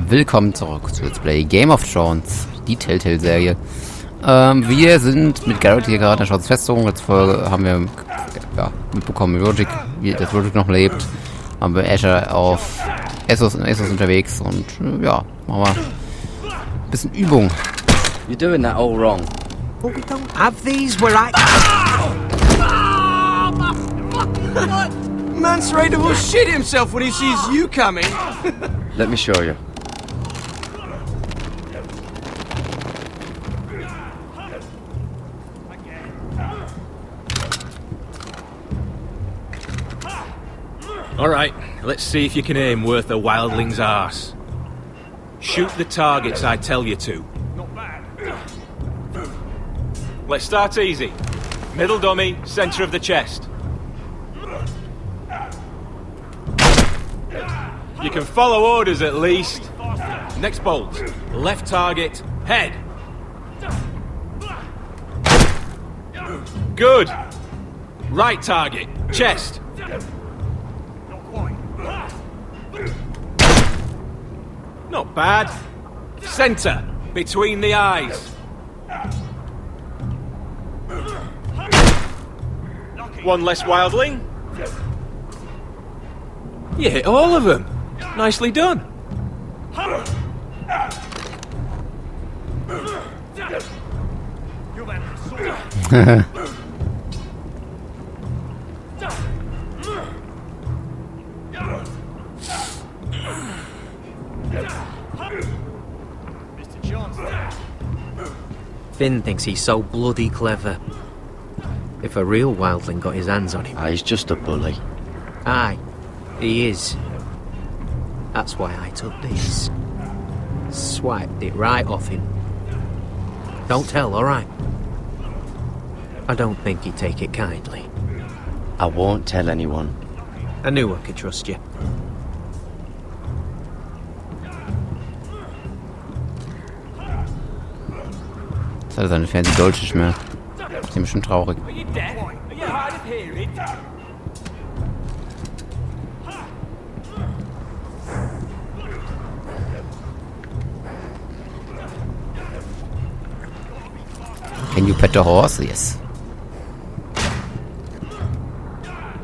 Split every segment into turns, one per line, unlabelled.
Willkommen zurück zu Let's Play Game of Thrones, die Telltale-Serie. Wir sind mit Garrett hier gerade in der Schwarzen Festung. Letzte Folge haben wir mitbekommen, dass Roderick noch lebt. Haben wir Asher auf Essos unterwegs und machen wir ein bisschen Übung.
You're doing that all wrong.
Well, we don't have these where I...
Man's ready to shit himself when he sees you coming.
Let me show you.
Alright, let's see if you can aim worth a wildling's arse. Shoot the targets I tell you to. Not bad. Let's start easy. Middle dummy, center of the chest. You can follow orders at least. Next bolt. Left target, head. Good. Right target, chest. Not bad. Center, between the eyes. One less wildling. You hit all of them. Nicely done.
Finn thinks he's so bloody clever. If a real wildling got his hands on him...
He's just a bully.
Aye, he is. That's why I took this. Swiped it right off him. Don't tell, alright? I don't think he'd take it kindly.
I won't tell anyone.
I knew I could trust you.
Das hat seine Fernseh-Dolch nicht mehr. Ist ihm bestimmt traurig. Can you pet the horse? Yes.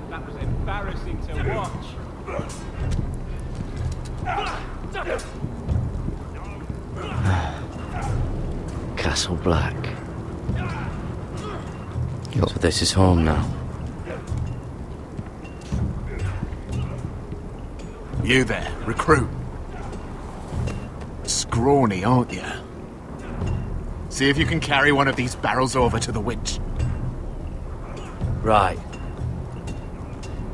That was embarrassing to watch.
Castle Black.
Jo.
So this is home now.
You there, recruit. Scrawny, aren't you? See if you can carry one of these barrels over to the winch.
Right.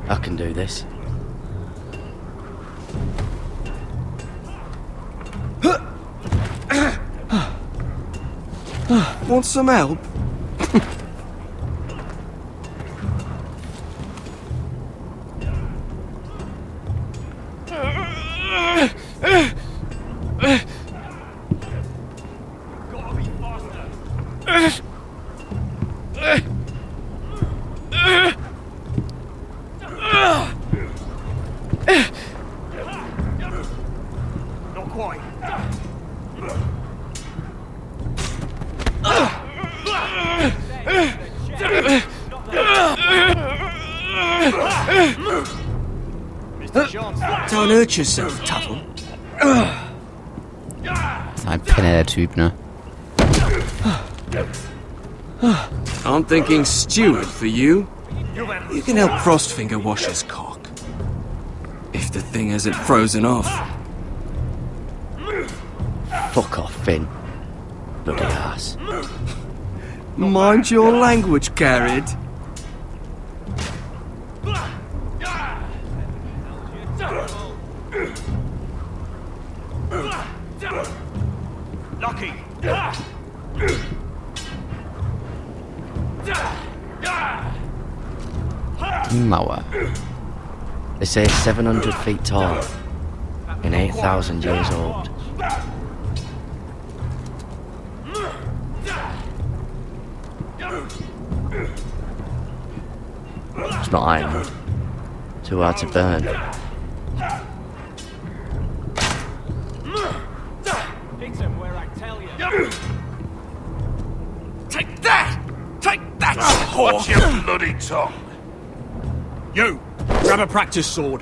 I can do this.
Want some help?
quite.
Don't hurt yourself, Tuttle.
Ist ein Penner, der Typ, ne?
I'm thinking steward for you. You can help Frostfinger wash his cock. If the thing hasn't frozen off.
Fuck off, Finn. Bloody ass.
Mind your language, Garrett.
Lucky.
Die Mauer.
They say it's 700 feet tall and 8,000 years old. It's not ironwood. Too hard to burn.
Take that! Take that,
Watch your bloody tongue. You, grab a practice sword.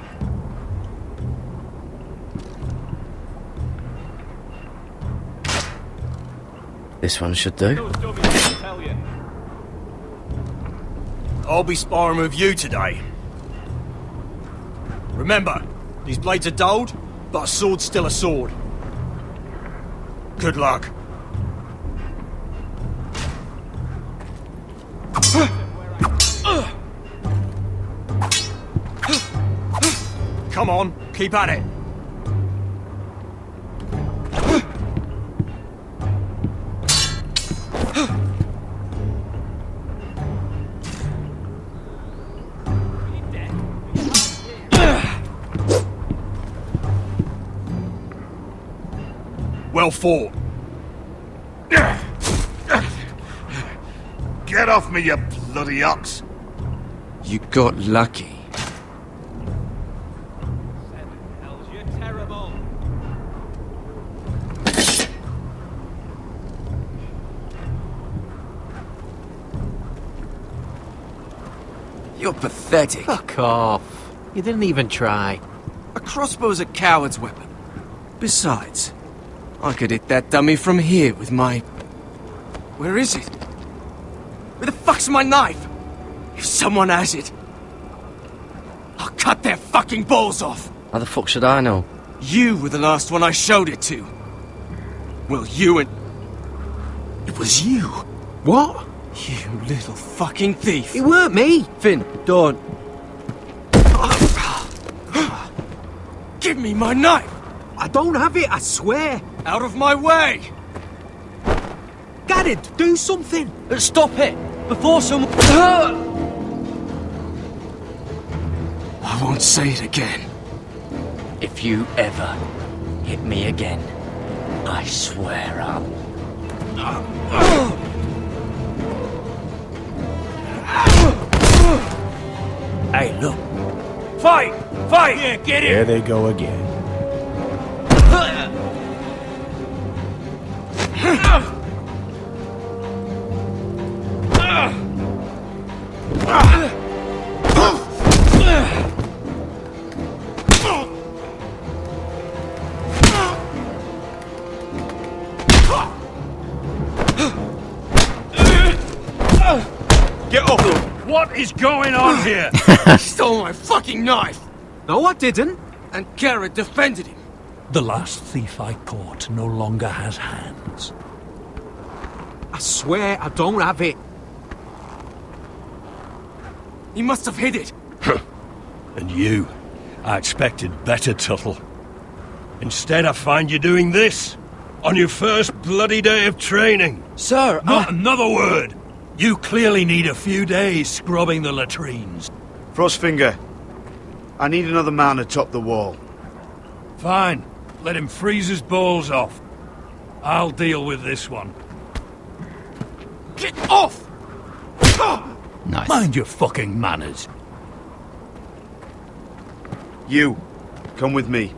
This one should do.
I'll be sparring with you today. Remember, these blades are dulled, but a sword's still a sword. Good luck. Come on, keep at it. Well fought.
Get off me, you bloody ox!
You got lucky. You're pathetic.
Fuck off. You didn't even try.
A crossbow's a coward's weapon. Besides, I could hit that dummy from here with my... Where is it? Where the fuck's my knife? If someone has it, I'll cut their fucking balls off.
How the fuck should I know?
You were the last one I showed it to. Well, you and... It was you.
What?
You little fucking thief.
It weren't me.
Finn, don't. Give me my knife!
I don't have it, I swear.
Out of my way!
Garrett, do something.
Stop it! Before someone... I won't say it again.
If you ever hit me again, I swear I'll...
Hey, look. Fight! Fight! Yeah, get it!
There they go again.
Get off! What is going on here?
He stole my fucking knife!
No, I didn't.
And Garrett defended him.
The last thief I caught no longer has hands.
I swear I don't have it.
He must have hid it.
And you, I expected better, Tuttle. Instead, I find you doing this on your first bloody day of training.
Sir,
Not another word. You clearly need a few days scrubbing the latrines.
Frostfinger, I need another man atop the wall.
Fine. Let him freeze his balls off. I'll deal with this one.
Get off!
Nice.
Mind your fucking manners.
You, come with me.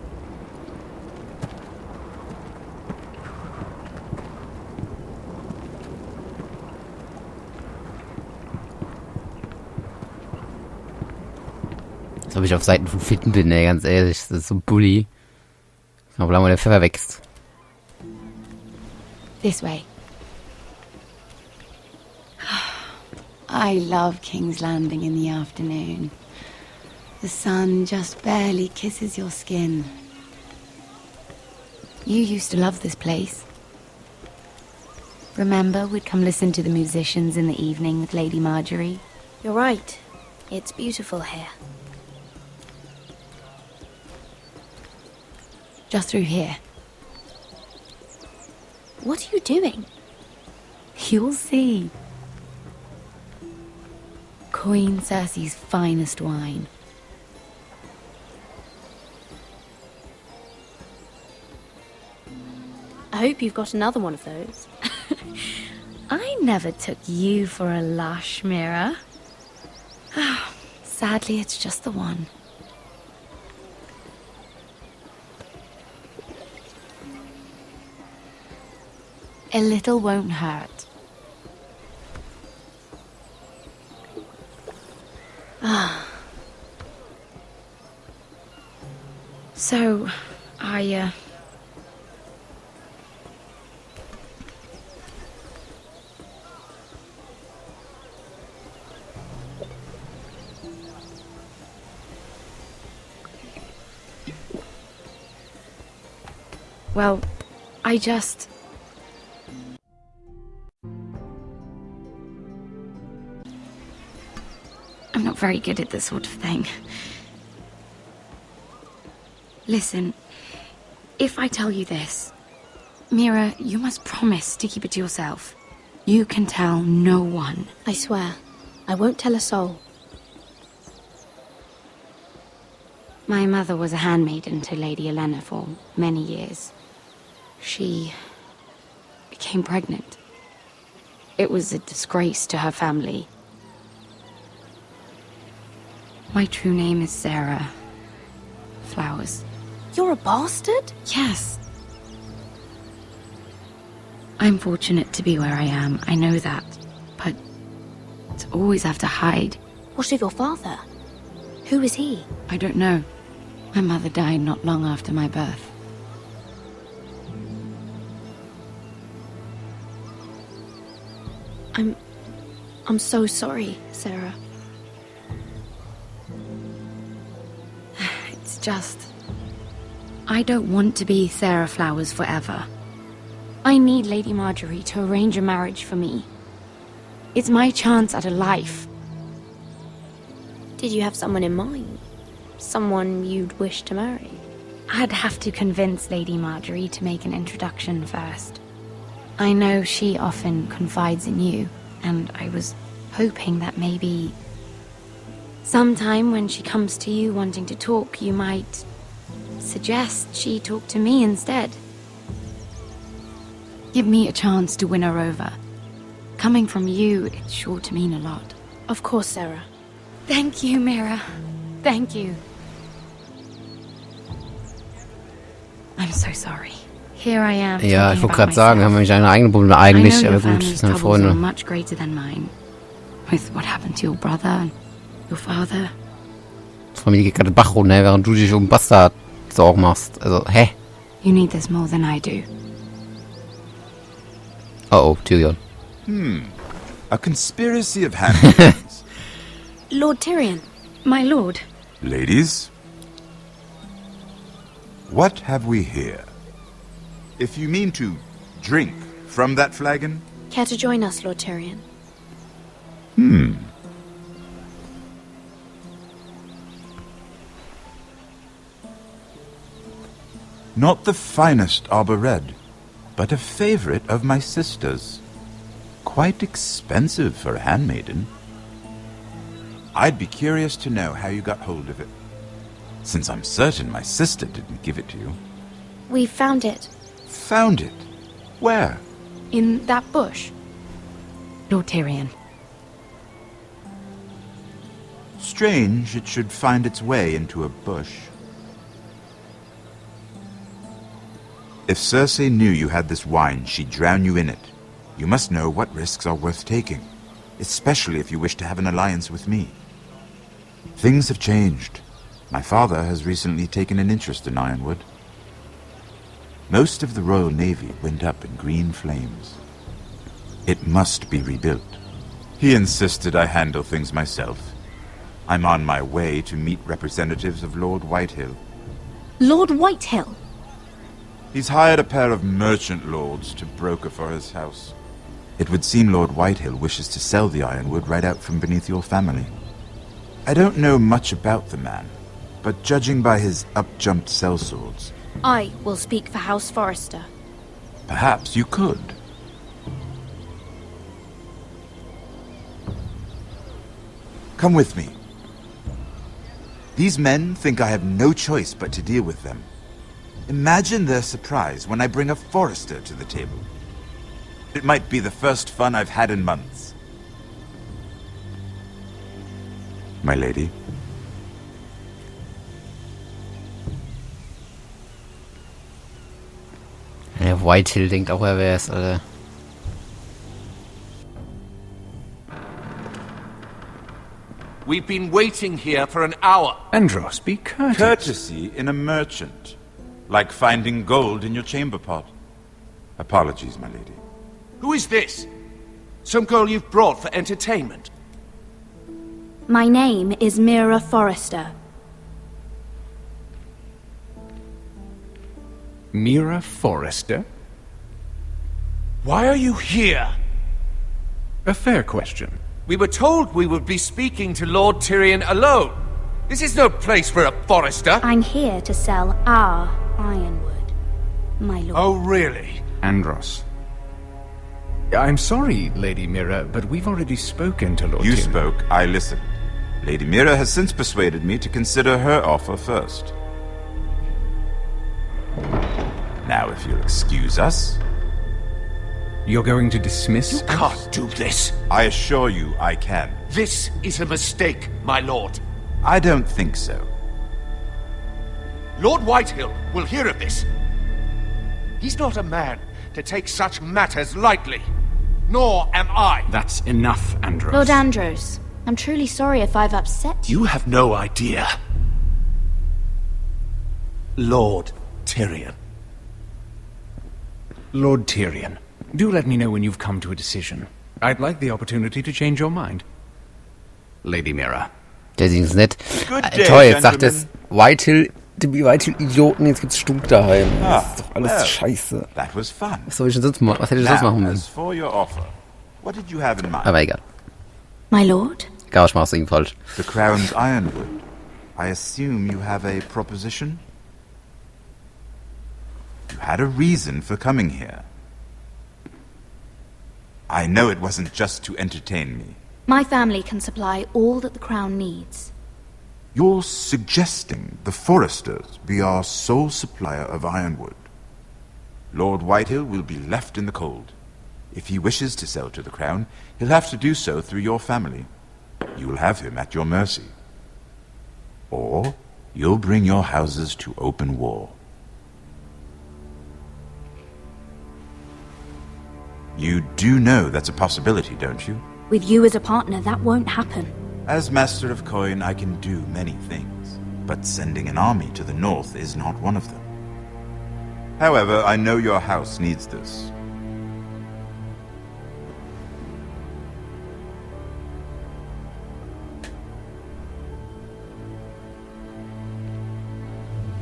ob ich auf Seiten von Fitten bin, ey, ganz ehrlich. Das ist so ein Bully. Aber wie lange der Pfeffer wächst.
This way. I love King's Landing in the afternoon. The sun just barely kisses your skin. You used to love this place. Remember, we'd come listen to the musicians in the evening with Lady Marjorie?
You're right. It's beautiful here.
Just through here.
What are you doing?
You'll see. Queen Cersei's finest wine.
I hope you've got another one of those.
I never took you for a lush, Mira. Sadly, it's just the one. A little won't hurt. So, well, I just... I'm not very good at this sort of thing. Listen, if I tell you this, Mira, you must promise to keep it to yourself. You can tell no one.
I swear, I won't tell a soul.
My mother was a handmaiden to Lady Olenna for many years. She became pregnant. It was a disgrace to her family. My true name is Sarah Flowers.
You're a bastard?
Yes. I'm fortunate to be where I am, I know that. But to always have to hide.
What of your father? Who is he?
I don't know. My mother died not long after my birth.
I'm so sorry, Sarah.
It's just... I don't want to be Sarah Flowers forever. I need Lady Marjorie to arrange a marriage for me. It's my chance at a life.
Did you have someone in mind? Someone you'd wish to marry?
I'd have to convince Lady Marjorie to make an introduction first. I know she often confides in you, and I was hoping that maybe sometime when she comes to you wanting to talk, you might suggest she talk to me instead. Give me a chance to win her over. Coming from you, it's sure to mean a lot.
Of course, Sarah.
Thank you, Mira. Thank you. I'm so sorry. Here I am.
Ja, ich wollte gerade sagen, wir haben nämlich eine eigene Probleme eigentlich, aber gut, das sind Freunde.
Much greater than mine. With what happened to your brother and your father.
Die Familie geht gerade Bach runter, während du dich um Bastard Sorgen machst. Also, hä?
You need this more than I do.
Oh, Tyrion.
A conspiracy of handmaidens.
Lord Tyrion.
My lord.
Ladies, what have we here?
If you mean to drink from that flagon?
Care to join us, Lord Tyrion?
Not the finest arbor red, but a favorite of my sister's. Quite expensive for a handmaiden. I'd be curious to know how you got hold of it, since I'm certain my sister didn't give it to you.
We found it.
Found it? Where?
In that bush. Lord Tyrion.
Strange it should find its way into a bush. If Cersei knew you had this wine, she'd drown you in it. You must know what risks are worth taking, especially if you wish to have an alliance with me. Things have changed. My father has recently taken an interest in Ironwood. Most of the Royal Navy went up in green flames. It must be rebuilt. He insisted I handle things myself. I'm on my way to meet representatives of Lord Whitehill.
Lord Whitehill?
He's hired a pair of merchant lords to broker for his house. It would seem Lord Whitehill wishes to sell the Ironwood right out from beneath your family. I don't know much about the man, but judging by his up-jumped sellswords...
I will speak for House Forrester.
Perhaps you could. Come with me. These men think I have no choice but to deal with them. Imagine their surprise when I bring a Forrester to the table. It might be the first fun I've had in months. My lady.
Der Whitehill denkt auch, er wär's, Alter.
We've been waiting here for an hour.
Andros, be courteous. Courtesy in a merchant. Like finding gold in your chamber pot. Apologies, my lady.
Who is this? Some girl you've brought for entertainment?
My name is Mira Forrester.
Mira Forrester?
Why are you here?
A fair question.
We were told we would be speaking to Lord Tyrion alone. This is no place for a Forrester.
I'm here to sell our Ironwood, my lord.
Oh, really?
Andros. I'm sorry, Lady Mira, but we've already spoken to Lord
You
Tyrion.
spoke, I listened. Lady Mira has since persuaded me to consider her offer first. Now, if you'll excuse us...
You're going to dismiss
You can't do this.
I assure you I can.
This is a mistake, my lord.
I don't think so.
Lord Whitehill will hear of this. He's not a man to take such matters lightly. Nor am I.
That's enough, Andros.
Lord Andros, I'm truly sorry if I've upset you.
You have no idea. Lord Tyrion.
Lord Tyrion, do let me know when you've come to a decision. I'd like the opportunity to change your mind. Lady Mira.
Der Ding ist nett.
Day,
Toll, jetzt sagt es Whitehill, die Whitehill-Idioten, jetzt gibt's Stunk daheim. Das ist doch alles scheiße.
That was fun.
Was soll ich denn sonst machen? Was hätte ich sonst machen
As
müssen?
for your offer, what did you have in mind?
Aber egal.
My lord?
Gar ich mach's irgendwie falsch.
The Crown's Ironwood. I assume you have a proposition? You had a reason for coming here. I know it wasn't just to entertain me.
My family can supply all that the Crown needs.
You're suggesting the Forresters be our sole supplier of Ironwood. Lord Whitehill will be left in the cold. If he wishes to sell to the Crown, he'll have to do so through your family. You'll have him at your mercy. Or you'll bring your houses to open war. You do know that's a possibility, don't you?
With you as a partner, that won't happen.
As Master of Coin, I can do many things, but sending an army to the north is not one of them. However, I know your house needs this.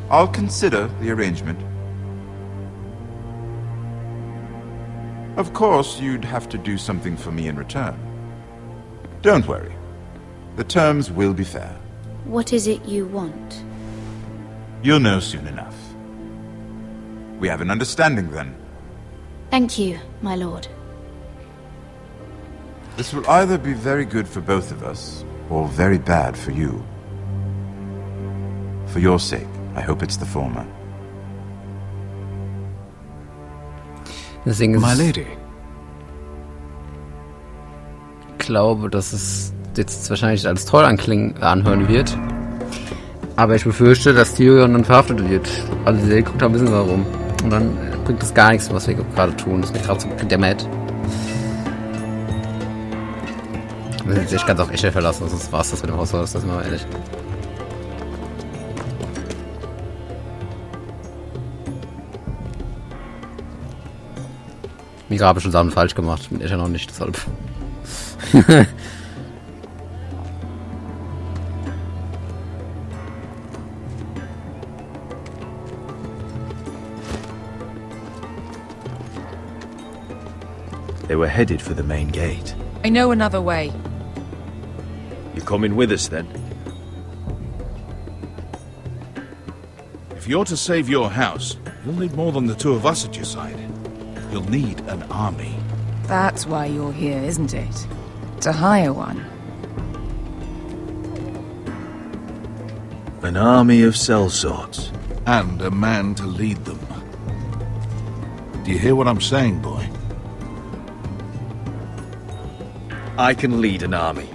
I'll consider the arrangement. Of course, you'd have to do something for me in return. Don't worry. The terms will be fair.
What is it you want?
You'll know soon enough. We have an understanding then.
Thank you, my lord.
This will either be very good for both of us, or very bad for you. For your sake, I hope it's the former.
Deswegen ist
My lady.
Ich glaube, dass es jetzt wahrscheinlich alles toll anhören wird. Aber ich befürchte, dass Tyrion dann verhaftet wird. Alle, die geguckt haben, wissen warum. Und dann bringt es gar nichts, was wir gerade tun. Das ist mir gerade so gedämmert. Ich kann es auch echt verlassen. Das war's das mit dem Haus, das ist mal ehrlich. Ich habe schon Sachen falsch gemacht. Mit Escher noch nicht, deshalb.
They were headed for the main gate.
I know another way.
You coming with us then?
If you're to save your house, you'll need more than the two of us at your side. You'll need an army.
That's why you're here, isn't it? To hire one.
An army of sellswords.
And a man to lead them. Do you hear what I'm saying, boy?
I can lead an army.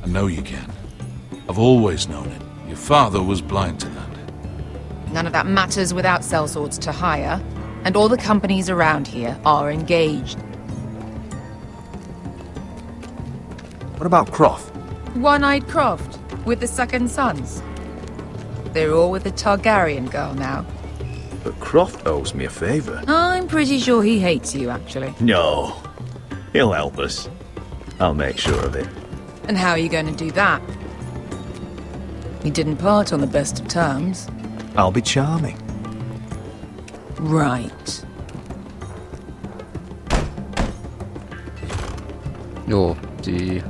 I know you can. I've always known it. Your father was blind to that.
None of that matters without sellswords to hire, and all the companies around here are engaged.
What about Croft?
One-Eyed Croft, with the second sons. They're all with the Targaryen girl now.
But Croft owes me a favor.
I'm pretty sure he hates you, actually.
No. He'll help us. I'll make sure of it.
And how are you going to do that? We didn't part on the best of terms.
I'll be charming.
Right.
Jo, die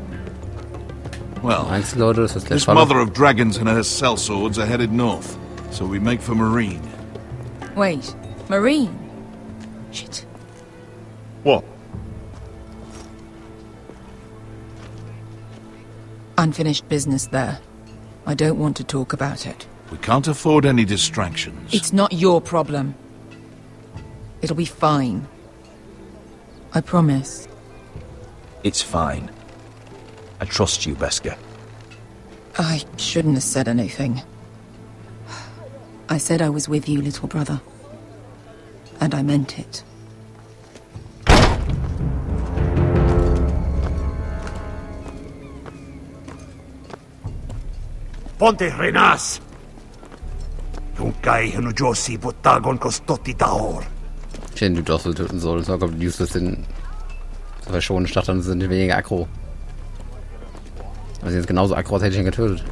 Well,
Einzelleute, das ist der
this
Falle.
mother of dragons and her sellswords are headed north, so we make for Marine.
Wait, Marine? Shit.
What?
Unfinished business there. I don't want to talk about it.
We can't afford any distractions.
It's not your problem. It'll be fine. I promise.
It's fine. I trust you, Beskar.
I shouldn't have said anything. I said I was with you, little brother. And I meant it.
Ponte renas! Yung kay Hanujosi Botagon Kostotti Taor.
Ich hätte den Jossel töten sollen. Ich glaube, die Useless sind verschonen, statt dann sind die weniger aggro. Aber sie sind genauso aggro, als hätte ich ihn getötet.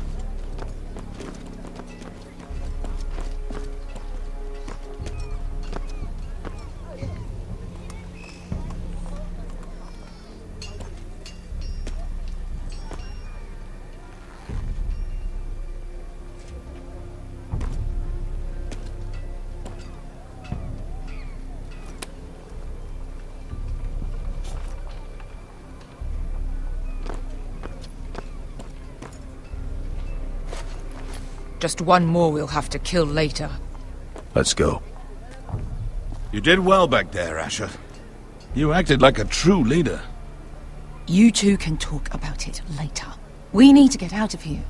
Just one more we'll have to kill later.
Let's go.
You did well back there, Asher. You acted like a true leader.
You two can talk about it later. We need to get out of here.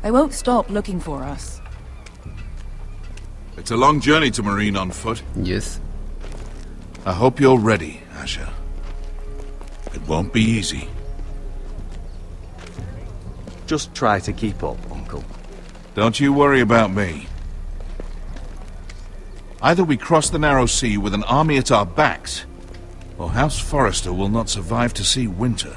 They won't stop looking for us.
It's a long journey to Marine on foot.
Yes.
I hope you're ready, Asher. It won't be easy.
Just try to keep up, Uncle.
Don't you worry about me. Either we cross the narrow sea with an army at our backs, or House Forrester will not survive to see winter.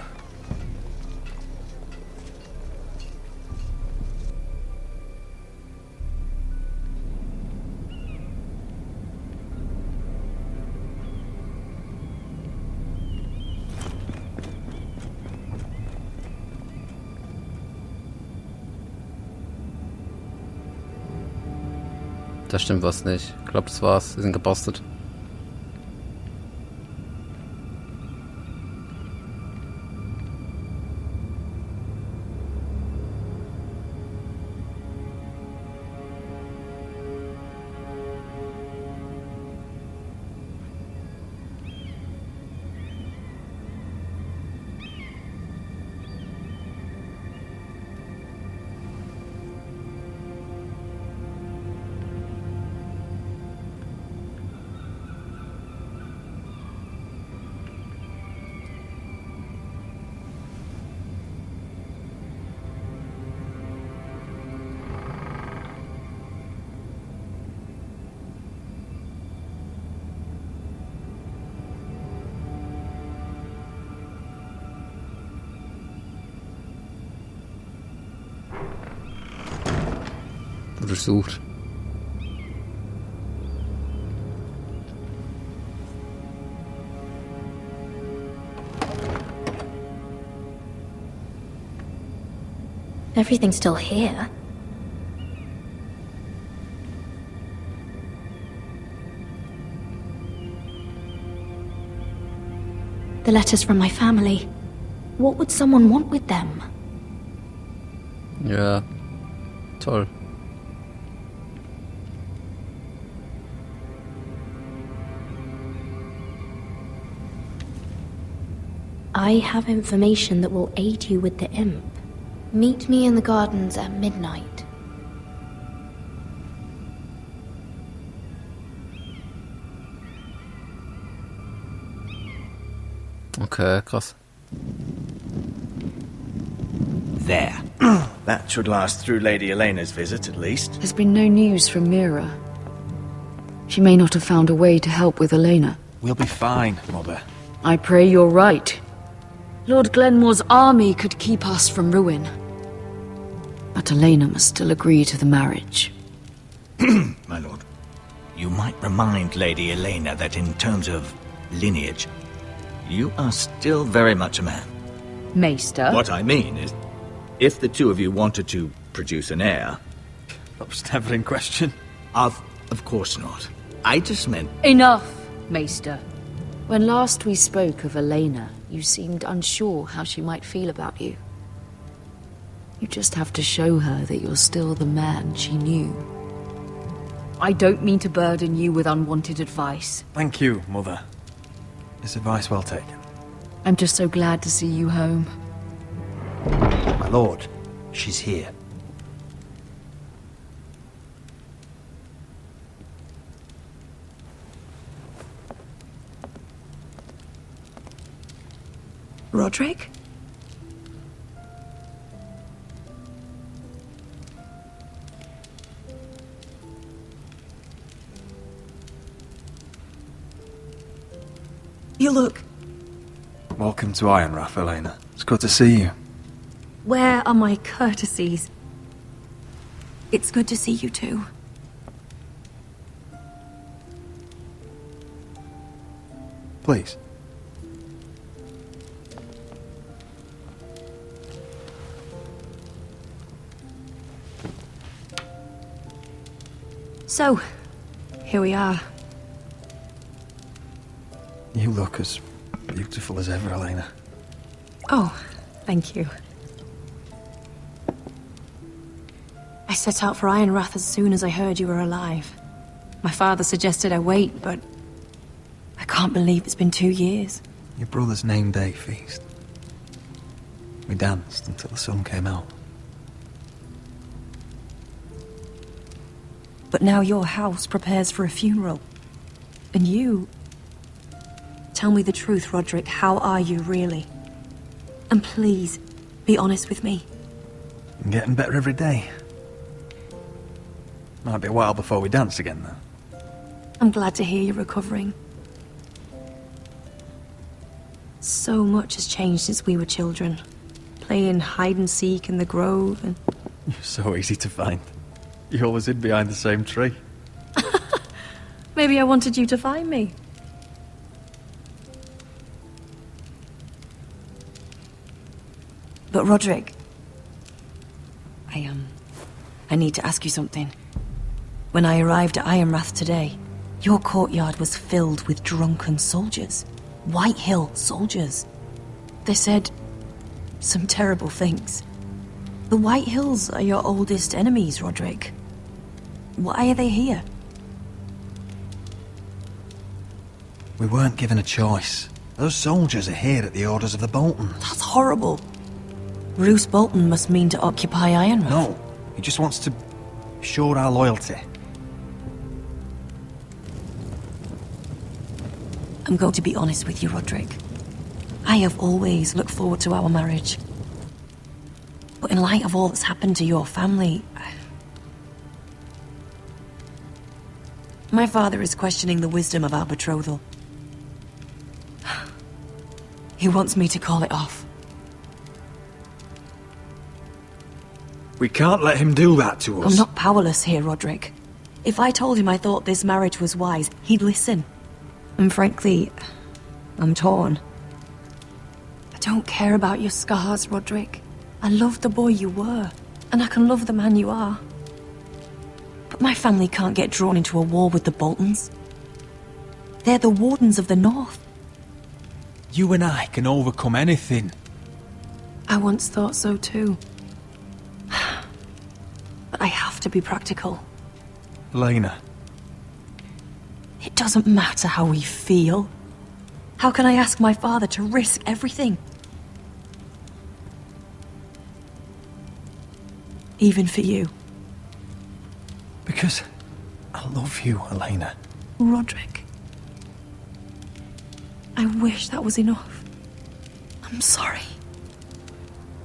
Da stimmt was nicht. Ich glaube, das war's. Wir sind gebostet. durchsucht.
Everything's still here. The letters from my family. What would someone want with them?
Ja, toll.
I have information that will aid you with the imp. Meet me in the gardens at midnight.
Okay, krass.
There. That should last through Lady Elena's visit, at least.
There's been no news from Mira. She may not have found a way to help with Elena.
We'll be fine, Mother.
I pray you're right. Lord Glenmore's army could keep us from ruin. But Elena must still agree to the marriage.
My lord, you might remind Lady Elena that in terms of lineage, you are still very much a man.
Maester?
What I mean is, if the two of you wanted to produce an heir...
That was never in question.
Of course not. I just meant...
Enough, Maester. When last we spoke of Elena, you seemed unsure how she might feel about you. You just have to show her that you're still the man she knew. I don't mean to burden you with unwanted advice.
Thank you, Mother. This advice well taken.
I'm just so glad to see you home.
My lord, she's here.
Roderick?
You look...
Welcome to Ironrath, Elena. It's good to see you.
Where are my courtesies? It's good to see you too.
Please.
So, here we are.
You look as beautiful as ever, Elena.
Oh, thank you. I set out for Ironrath as soon as I heard you were alive. My father suggested I wait, but I can't believe it's been 2 years.
Your brother's name day feast. We danced until the sun came out.
But now your house prepares for a funeral. And you... Tell me the truth, Roderick. How are you, really? And please, be honest with me.
I'm getting better every day. Might be a while before we dance again, though.
I'm glad to hear you're recovering. So much has changed since we were children. Playing hide and seek in the grove and...
You're so easy to find. You always hid behind the same tree.
Maybe I wanted you to find me. But Roderick, I need to ask you something. When I arrived at Ironrath today, your courtyard was filled with drunken soldiers. White Hill soldiers. They said some terrible things. The White Hills are your oldest enemies, Roderick. Why are they here?
We weren't given a choice. Those soldiers are here at the orders of the Boltons.
That's horrible. Roose Bolton must mean to occupy Ironrath.
No, he just wants to show our loyalty.
I'm going to be honest with you, Roderick. I have always looked forward to our marriage. But in light of all that's happened to your family... My father is questioning the wisdom of our betrothal. He wants me to call it off.
We can't let him do that to us.
I'm not powerless here, Roderick. If I told him I thought this marriage was wise, he'd listen. And frankly, I'm torn. I don't care about your scars, Roderick. I love the boy you were, and I can love the man you are. But my family can't get drawn into a war with the Boltons. They're the Wardens of the North.
You and I can overcome anything.
I once thought so too. But I have to be practical.
Lena.
It doesn't matter how we feel. How can I ask my father to risk everything? Even for you.
Because I love you, Elena.
Roderick. I wish that was enough. I'm sorry.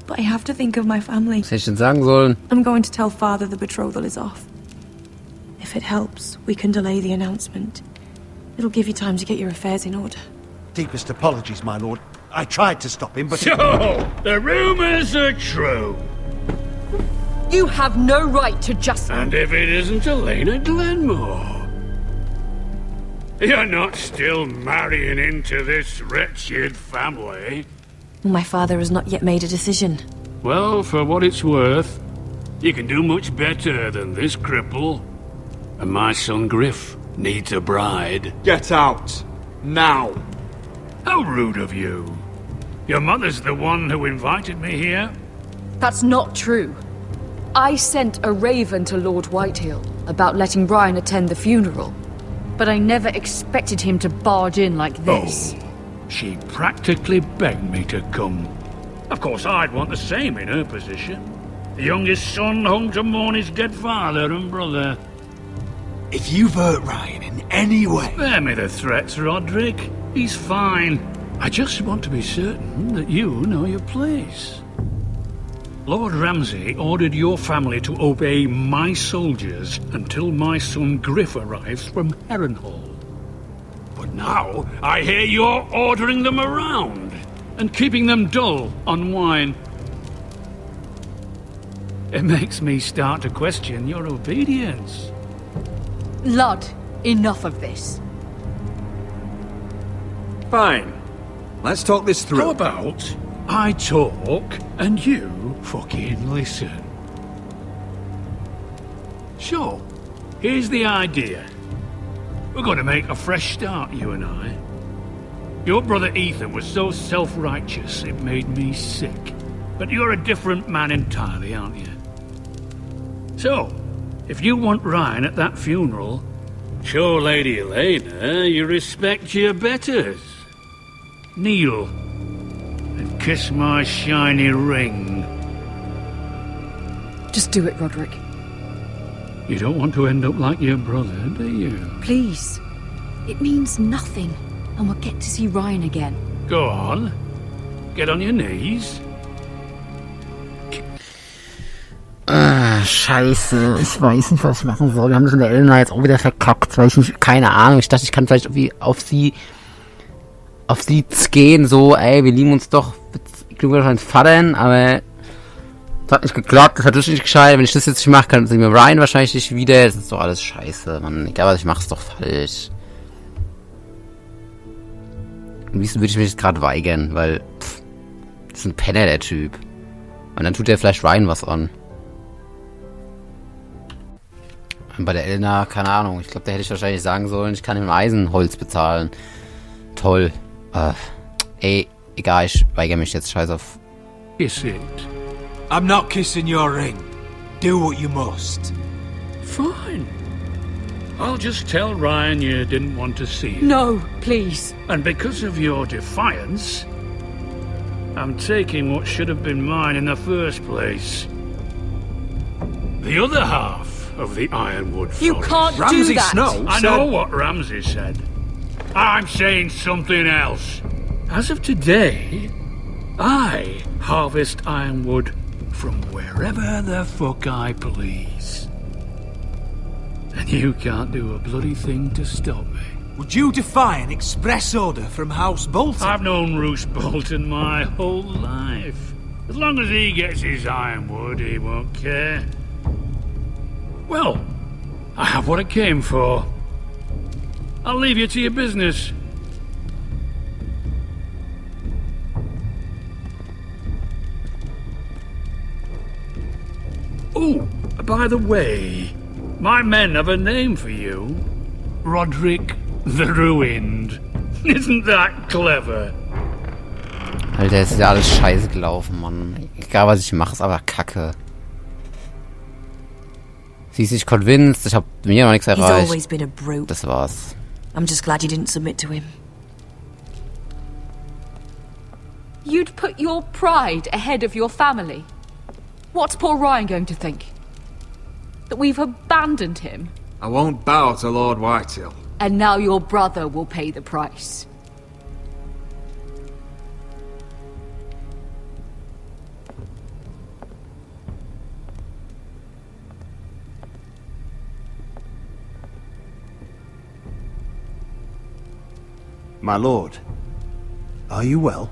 But I have to think of my family.
Was hätte ich denn sagen sollen?
I'm going to tell Father the betrothal is off. If it helps, we can delay the announcement. It'll give you time to get your affairs in order.
Deepest apologies, my lord. I tried to stop him, but...
So, the rumors are true.
You have no right to just...
And if it isn't Elena Glenmore? You're not still marrying into this wretched family?
My father has not yet made a decision.
Well, for what it's worth, you can do much better than this cripple. And my son Griff needs a bride.
Get out. Now.
How rude of you. Your mother's the one who invited me here?
That's not true. I sent a raven to Lord Whitehill about letting Brian attend the funeral. But I never expected him to barge in like this.
Oh, she practically begged me to come. Of course, I'd want the same in her position. The youngest son home to mourn his dead father and brother.
If you've hurt Ryan in any way...
Spare me the threats, Roderick. He's fine. I just want to be certain that you know your place. Lord Ramsay ordered your family to obey my soldiers until my son Griff arrives from Harrenhal. But now, I hear you're ordering them around and keeping them dull on wine. It makes me start to question your obedience.
Lud, enough of this.
Fine. Let's talk this through.
How about I talk and you fucking listen? So, here's the idea. We're going to make a fresh start, you and I. Your brother Ethan was so self-righteous it made me sick. But you're a different man entirely, aren't you? So, if you want Ryan at that funeral, show Lady Elena you respect your betters. Kneel and kiss my shiny ring.
Just do it, Roderick.
You don't want to end up like your brother, do you?
Please. It means nothing, and we'll get to see Ryan again.
Go on. Get on your knees.
Scheiße, ich weiß nicht, was ich machen soll. Wir haben das in der Elena jetzt auch wieder verkackt, weil ich nicht, keine Ahnung, ich dachte, ich kann vielleicht irgendwie auf sie gehen, so, ey, wir lieben uns doch, ich glaube, wahrscheinlich Vatern, aber das hat nicht geklappt, das hat wirklich nicht gescheit. Wenn ich das jetzt nicht mache, kann sie mir Ryan wahrscheinlich nicht wieder. Das ist doch alles scheiße, Mann. Egal was ich mache, ist doch falsch. Am liebsten würde ich mich jetzt gerade weigern, weil, das ist ein Penner, der Typ. Und dann tut der vielleicht Ryan was an. Und bei der Elena, keine Ahnung, ich glaube, da hätte ich wahrscheinlich sagen sollen, ich kann ihm Eisenholz bezahlen. Toll. Ey, egal, ich weigere mich jetzt, scheiß auf.
Kiss it.
I'm not kissing your ring. Do what you must.
Fine. I'll just tell Ryan you didn't want to see him.
No, please.
And because of your defiance, I'm taking what should have been mine in the first place. The other half of the Ironwood Forest.
You can't
Ramsay
do that.
Snow
I
said...
know what Ramsay said. I'm saying something else. As of today, I harvest ironwood from wherever the fuck I please. And you can't do a bloody thing to stop me.
Would you defy an express order from House Bolton?
I've known Roose Bolton my whole life. As long as he gets his ironwood, he won't care. Well, I have what I came for. I'll leave you to your business. Oh, by the way, my men have a name for you. Roderick the Ruined. Isn't that clever?
Alter, ist ja alles scheiße gelaufen, Mann. Egal, was ich mache, ist aber kacke. Sie ist nicht convinced, ich hab mir noch nichts
He's
erreicht.
always been a brute.
Das war's.
I'm just glad you didn't submit to him.
You'd put your pride ahead of your family. What's poor Ryan going to think? That we've abandoned him?
I won't bow to Lord Whitehill.
And now your brother will pay the price.
My lord, are you well?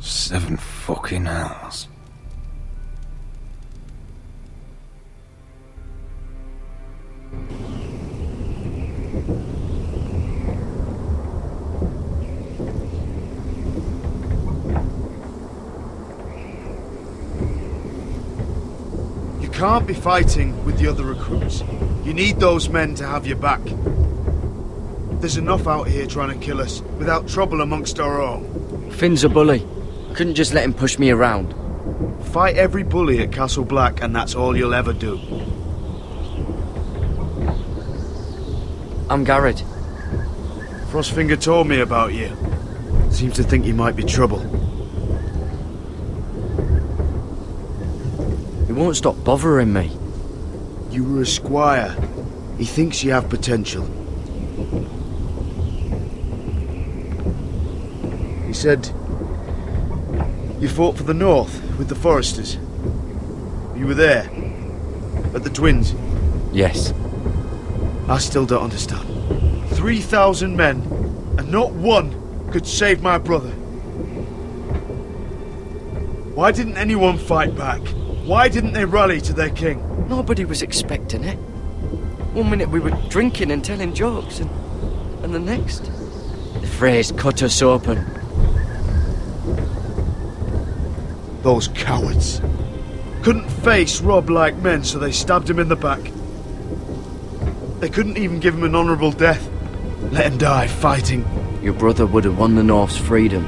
7 fucking hours.
You can't be fighting with the other recruits. You need those men to have your back. There's enough out here trying to kill us without trouble amongst our own.
Finn's a bully. I couldn't just let him push me around.
Fight every bully at Castle Black and that's all you'll ever do.
I'm Garrett.
Frostfinger told me about you. Seems to think you might be trouble.
He won't stop bothering me.
You were a squire. He thinks you have potential. He said you fought for the North with the Foresters. You were there at the Twins.
Yes.
I still don't understand. 3,000 men, and not one could save my brother. Why didn't anyone fight back? Why didn't they rally to their king?
Nobody was expecting it. One minute we were drinking and telling jokes, and the next, the Freys cut us open.
Those cowards. Couldn't face Rob like men, so they stabbed him in the back. They couldn't even give him an honourable death. Let him die fighting.
Your brother would have won the North's freedom.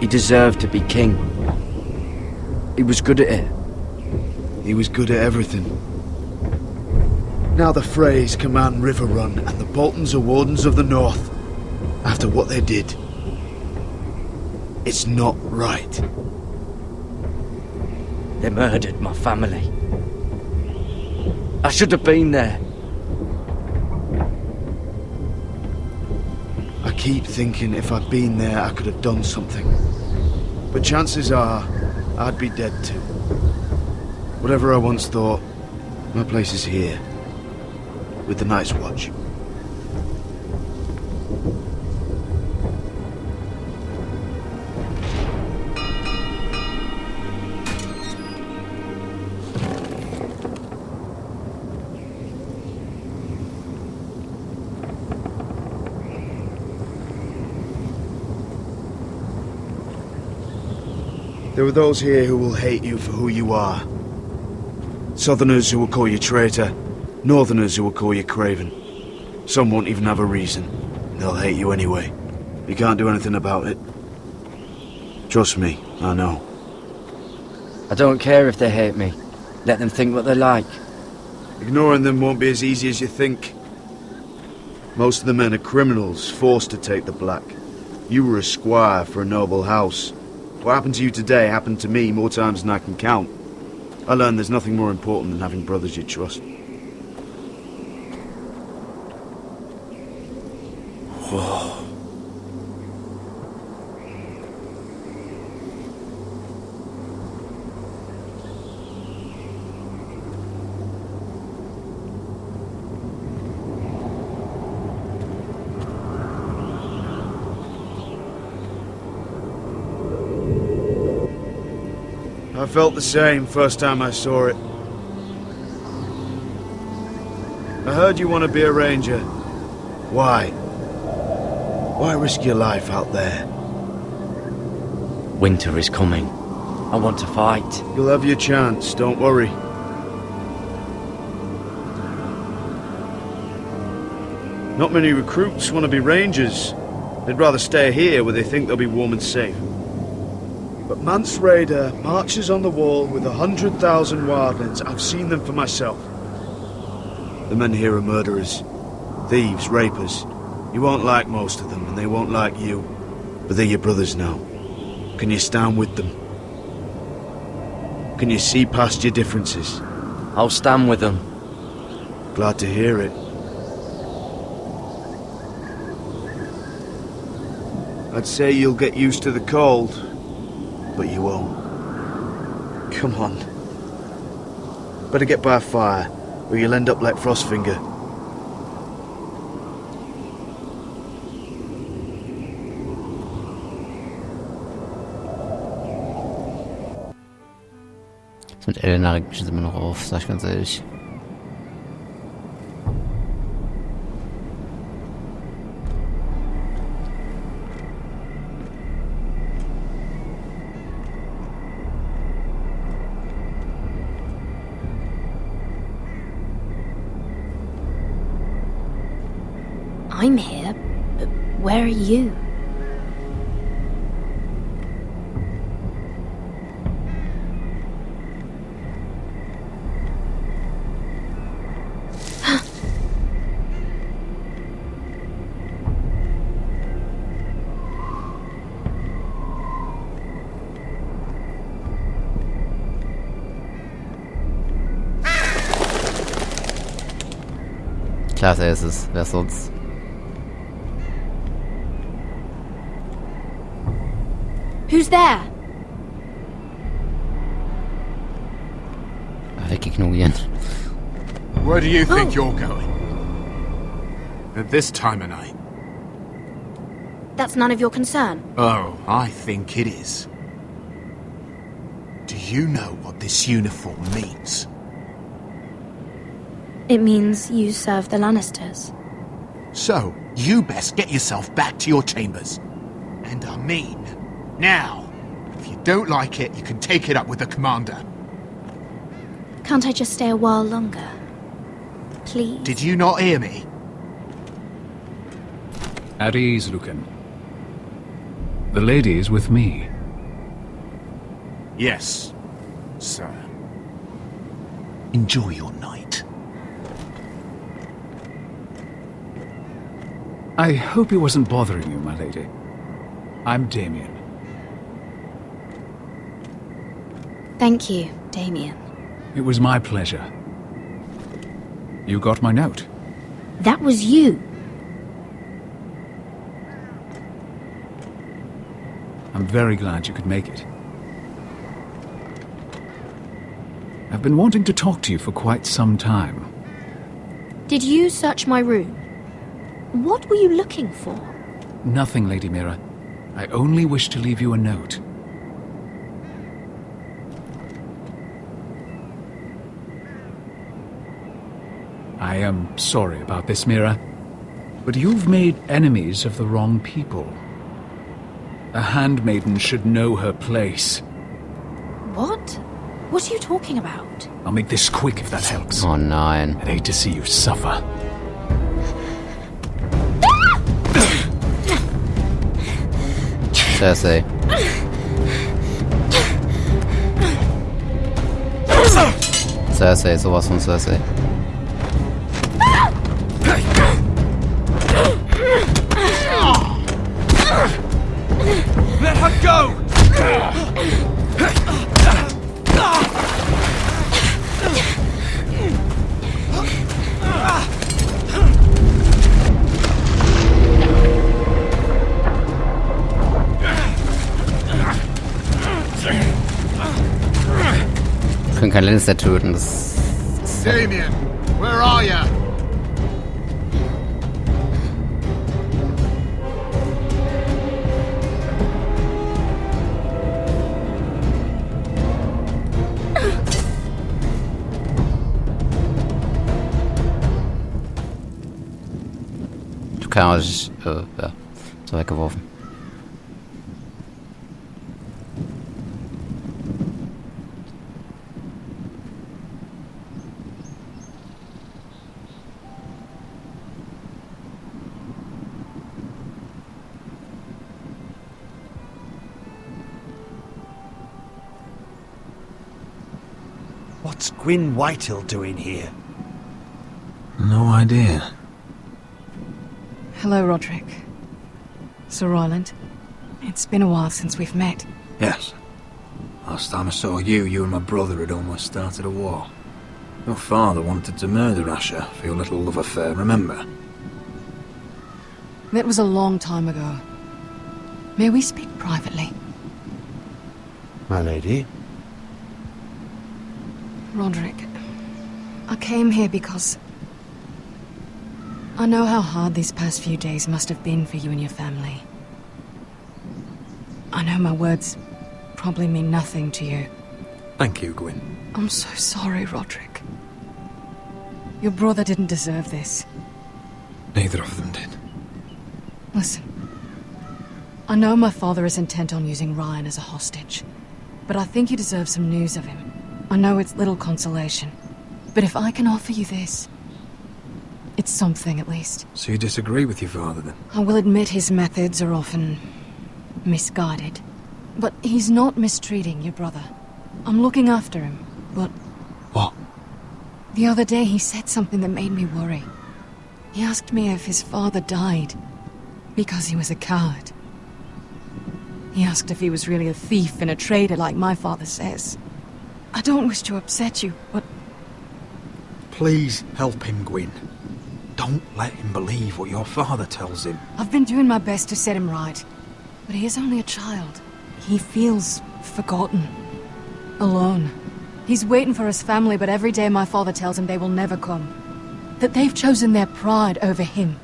He deserved to be king. He was good at it.
He was good at everything. Now the Freys command Riverrun, and the Boltons are wardens of the North. After what they did. It's not right.
They murdered my family. I should have been there.
I keep thinking if I'd been there, I could have done something. But chances are, I'd be dead too. Whatever I once thought, my place is here. With the Night's Watch. There are those here who will hate you for who you are. Southerners who will call you traitor, Northerners who will call you craven. Some won't even have a reason. They'll hate you anyway. You can't do anything about it. Trust me, I know.
I don't care if they hate me. Let them think what they like.
Ignoring them won't be as easy as you think. Most of the men are criminals, forced to take the black. You were a squire for a noble house. What happened to you today happened to me more times than I can count. I learned there's nothing more important than having brothers you trust. Whoa. I felt the same first time I saw it. I heard you want to be a ranger. Why? Why risk your life out there?
Winter is coming. I want to fight.
You'll have your chance, don't worry. Not many recruits want to be rangers. They'd rather stay here where they think they'll be warm and safe. But Mance Raider marches on the wall with 100,000 wildlings. I've seen them for myself. The men here are murderers, thieves, rapers. You won't like most of them, and they won't like you. But they're your brothers now. Can you stand with them? Can you see past your differences?
I'll stand with them.
Glad to hear it. I'd say you'll get used to the cold, but you won't. Come on. Better get by a fire, or you'll end up like Frostfinger.
Das mit Elena regt mich jetzt immer noch auf, sag ich ganz ehrlich.
I'm here, but where are you?
Klar, er ist es. Wer sonst?
Who's there?
Wegignorieren.
Where do you think you're going? At this time of night?
That's none of your concern.
Oh, I think it is. Do you know what this uniform means?
It means you serve the Lannisters.
So, you best get yourself back to your chambers. And I mean, now. If you don't like it, you can take it up with the commander.
Can't I just stay a while longer? Please?
Did you not hear me?
At ease, Lucan. The lady is with me.
Yes, sir. Enjoy your night.
I hope he wasn't bothering you, my lady. I'm Damien.
Thank you, Damien.
It was my pleasure. You got my note.
That was you.
I'm very glad you could make it. I've been wanting to talk to you for quite some time.
Did you search my room? What were you looking for?
Nothing, Lady Mira. I only wish to leave you a note. I am sorry about this, Mira, but you've made enemies of the wrong people. A handmaiden should know her place.
What? What are you talking about?
I'll make this quick if that helps.
Oh nein.
I'd hate to see you suffer.
Cersei. Cersei, sowas von Cersei.
Let her go!
Wir können keinen Lannister töten, das ist
Damien, where are you?
keine Ahnung, ja, so weggeworfen.
What's Gwyn Whitehill doing here?
No idea.
Hello, Roderick. Sir Royland. It's been a while since we've met.
Yes. Last time I saw you and my brother had almost started a war. Your father wanted to murder Asher for your little love affair, remember?
That was a long time ago. May we speak privately?
My lady?
Roderick, I came here because I know how hard these past few days must have been for you and your family. I know my words probably mean nothing to you.
Thank you, Gwyn.
I'm so sorry, Roderick. Your brother didn't deserve this.
Neither of them did.
Listen, I know my father is intent on using Ryan as a hostage, but I think you deserve some news of him. I know it's little consolation, but if I can offer you this, it's something at least.
So you disagree with your father, then?
I will admit his methods are often misguided, but he's not mistreating your brother. I'm looking after him, but...
What?
The other day he said something that made me worry. He asked me if his father died because he was a coward. He asked if he was really a thief and a traitor like my father says. I don't wish to upset you, but...
Please help him, Gwyn. Don't let him believe what your father tells him.
I've been doing my best to set him right, but he is only a child. He feels forgotten, alone. He's waiting for his family, but every day my father tells him they will never come. That they've chosen their pride over him.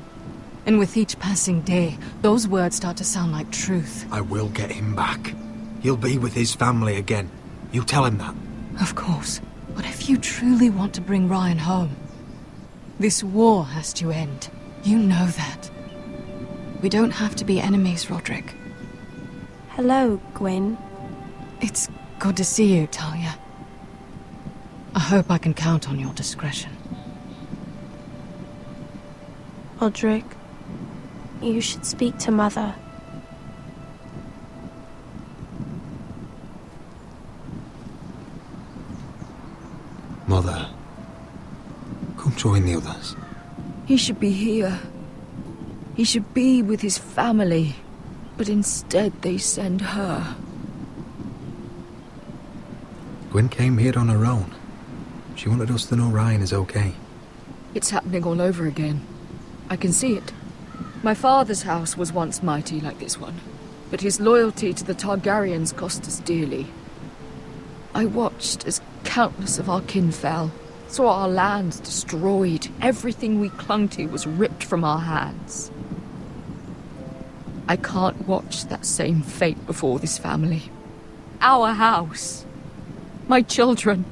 And with each passing day, those words start to sound like truth.
I will get him back. He'll be with his family again. You tell him that.
Of course. But if you truly want to bring Ryan home, this war has to end. You know that. We don't have to be enemies, Roderick.
Hello, Gwyn.
It's good to see you, Talia. I hope I can count on your discretion.
Roderick, you should speak to Mother.
Mother, come join the others.
He should be here. He should be with his family. But instead they send her.
Gwyn came here on her own. She wanted us to know Ryan is okay.
It's happening all over again. I can see it. My father's house was once mighty like this one, but his loyalty to the Targaryens cost us dearly. I watched as countless of our kin fell, saw our lands destroyed, everything we clung to was ripped from our hands. I can't watch that same fate before this family. Our house. My children.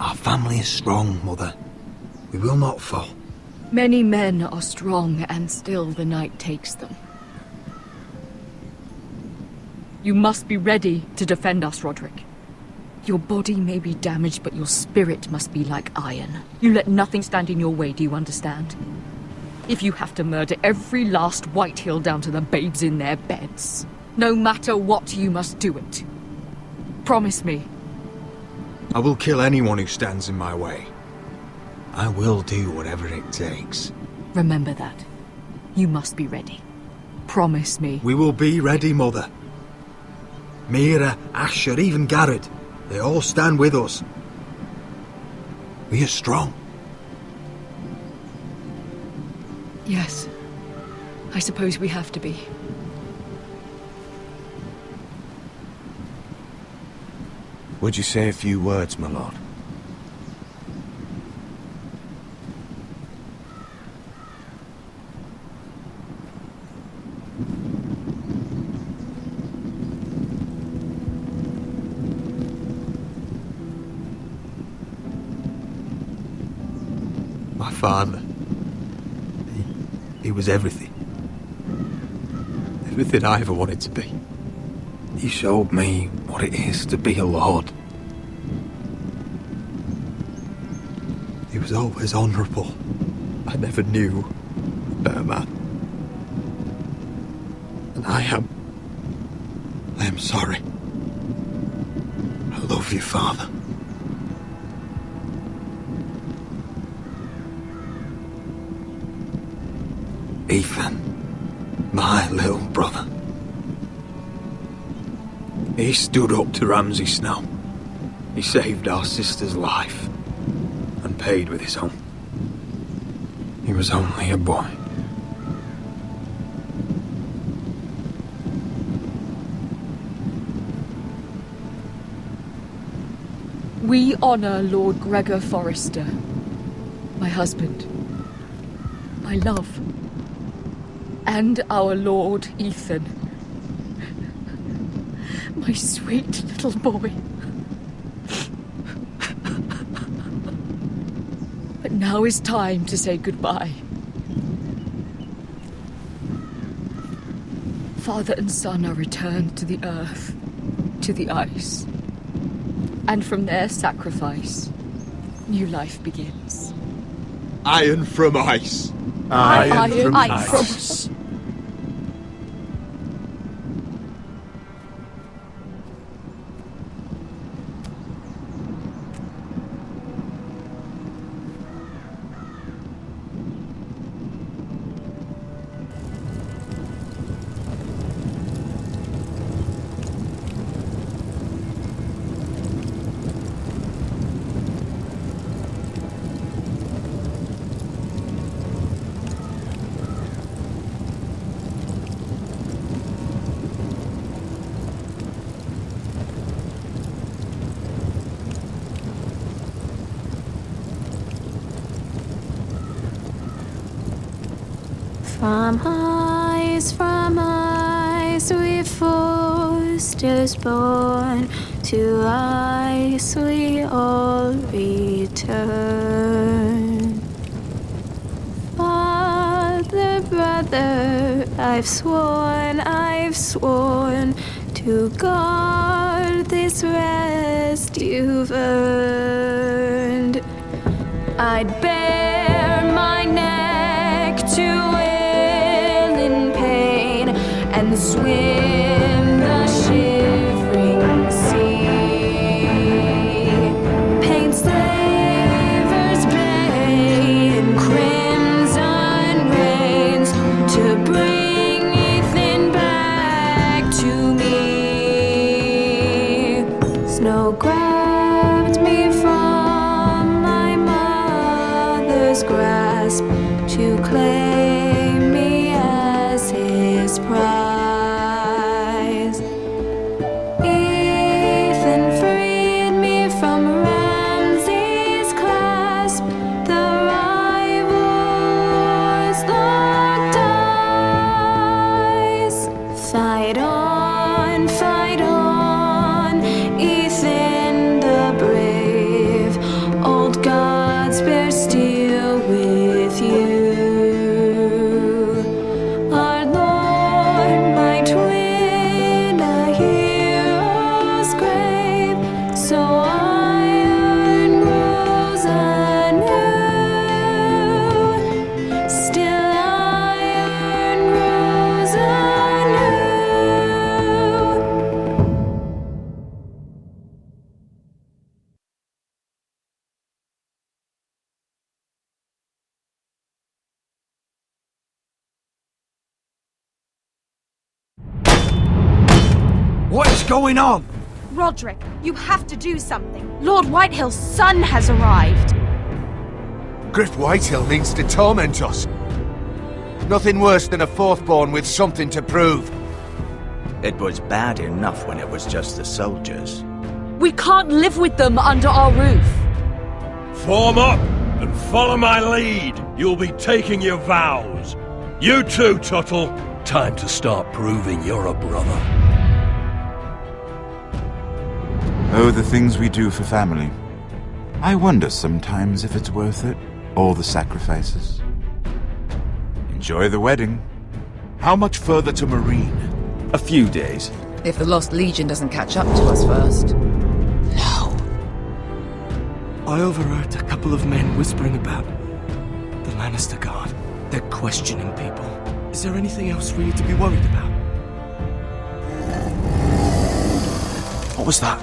Our family is strong, Mother. We will not fall.
Many men are strong, and still the night takes them. You must be ready to defend us, Roderick. Your body may be damaged, but your spirit must be like iron. You let nothing stand in your way, do you understand? If you have to murder every last Whitehill down to the babes in their beds, no matter what, you must do it. Promise me.
I will kill anyone who stands in my way. I will do whatever it takes.
Remember that. You must be ready. Promise me.
We will be ready, Mother. Mira, Asher, even Garrett. They all stand with us. We are strong.
Yes. I suppose we have to be.
Would you say a few words, my lord?
My father. He was everything.
everything I ever wanted to be. He showed me what it is to be a lord. He was always honourable. I never knew a better man. And I am sorry. I love you, Father. Ethan, my little brother. He stood up to Ramsay Snow. He saved our sister's life and paid with his own. He was only a boy.
We honour Lord Gregor Forrester, my husband, my love, and our Lord Ethan, my sweet little boy. But now is time to say goodbye. Father and son are returned to the earth, to the ice. And from their sacrifice, new life begins.
Iron from ice.
Iron from
ice.
ice.
From ice we Forsters born, to ice we all return. Father, brother, I've sworn to guard this rest you've earned. I'd bare my neck to and swim the shivering sea. Paint slavers bay in crimson rains to bring Ethan back to me. Snow grabbed me from my mother's grasp to claim me as his prize.
What is going on?
Roderick, you have to do something. Lord Whitehill's son has arrived.
Griff Whitehill means to torment us. Nothing worse than a fourthborn with something to prove.
It was bad enough when it was just the soldiers.
We can't live with them under our roof.
Form up and follow my lead. You'll be taking your vows. You too, Tuttle. Time to start proving you're a brother.
Oh, the things we do for family. I wonder sometimes if it's worth it, all the sacrifices. Enjoy the wedding.
How much further to Marine?
A few days.
If the Lost Legion doesn't catch up to us first.
No. I overheard a couple of men whispering about the Lannister Guard. They're questioning people. Is there anything else we need to be worried about? What was that?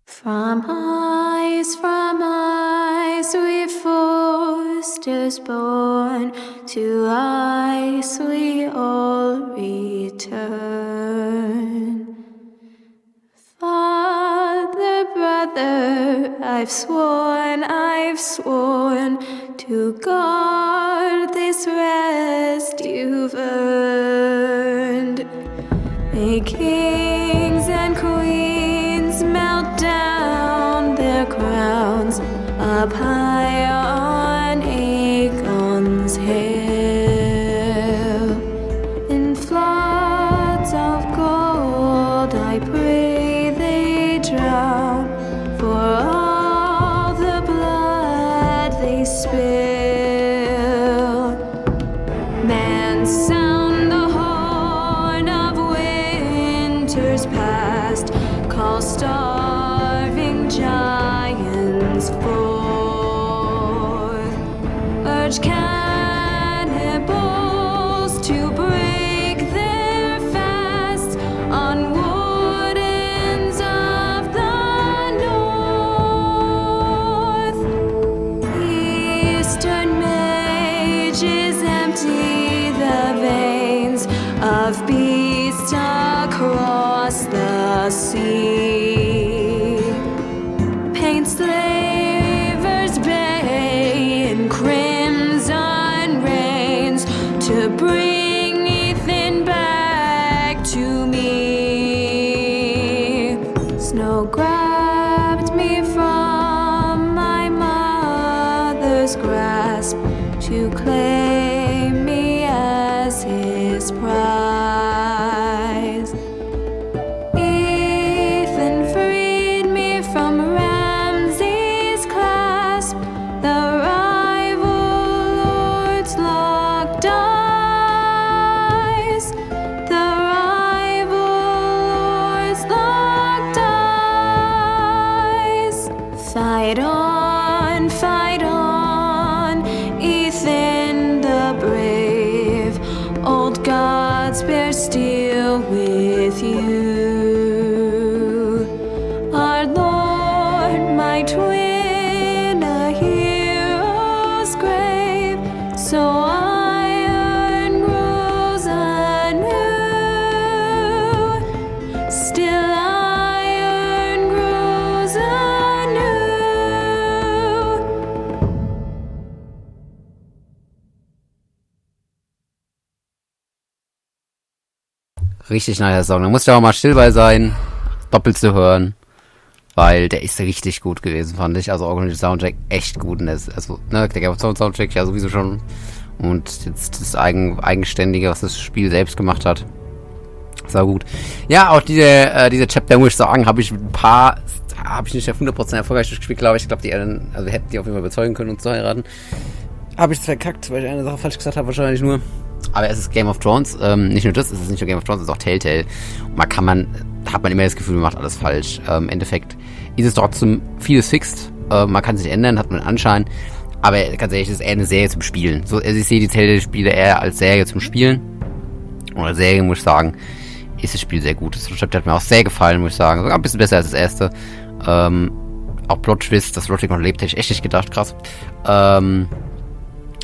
From ice we foresters born, to ice we all return. Father, brother, I've sworn to guard this rest you've earned. May kings and queens melt down their crowns up high on Aegon's hill. In floods of gold I pray they drown, for all the blood they spill. Man, sound the horn of winter's past, call starving giants forth, urge cannibals to break their fast on wardens of the north. Eastern mages empty the veins of beasts across the sea. Paint slavers bay in crimson rains to bring Ethan back to me. Snow grabbed me from my mother's grasp to claim me as his prize. Ethan freed me from Ramsay's clasp, the rival lords locked eyes, the rival lords locked eyes. Fight on, Ethan the brave, old gods bear steel with you. Our Lord, my twin, a hero's grave, so iron grows anew, still iron grows anew.
Richtig nicer Song. Da muss ich aber mal still bei sein, doppelt zu hören, weil der ist richtig gut gewesen, fand ich. Also auch der Soundtrack echt gut. Und also, ne, der Game of Thrones Soundtrack ja sowieso schon. Und jetzt das Eigenständige, was das Spiel selbst gemacht hat. Sehr gut. Ja, auch diese Chapter, muss ich sagen, habe ich nicht auf 100% erfolgreich durchgespielt, glaube ich. Ich glaube, wir hätten die auf jeden Fall überzeugen können, uns zu heiraten. Habe ich es verkackt, weil ich eine Sache falsch gesagt habe, wahrscheinlich nur. Aber es ist Game of Thrones, nicht nur das, es ist nicht nur Game of Thrones, es ist auch Telltale. Und da hat man immer das Gefühl, man macht alles falsch. Im Endeffekt ist es trotzdem vieles fixt, man kann sich ändern, hat man den Anschein. Aber ganz ehrlich, es ist eher eine Serie zum Spielen. So, also ich sehe die Telltale-Spiele eher als Serie zum Spielen. Und als Serie, muss ich sagen, ist das Spiel sehr gut. Das Rezept hat mir auch sehr gefallen, muss ich sagen. Sogar ein bisschen besser als das erste. Auch Plot-Twist, dass Roderick noch lebt, hätte ich echt nicht gedacht, krass.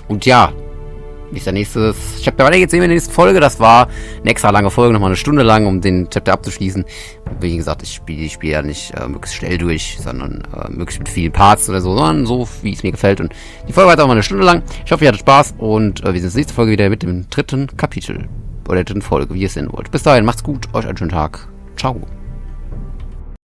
Und ja, wie ist der nächste Chapter weiter? Jetzt sehen wir in der nächsten Folge. Das war eine extra lange Folge, nochmal eine Stunde lang, um den Chapter abzuschließen. Wie gesagt, ich spiele ja nicht möglichst schnell durch, sondern möglichst mit vielen Parts oder so, sondern so, wie es mir gefällt. Und die Folge war jetzt auch mal eine Stunde lang. Ich hoffe, ihr hattet Spaß und wir sehen uns in der nächsten Folge wieder mit dem dritten Kapitel oder der dritten Folge, wie ihr es sehen wollt. Bis dahin, macht's gut, euch einen schönen Tag. Ciao.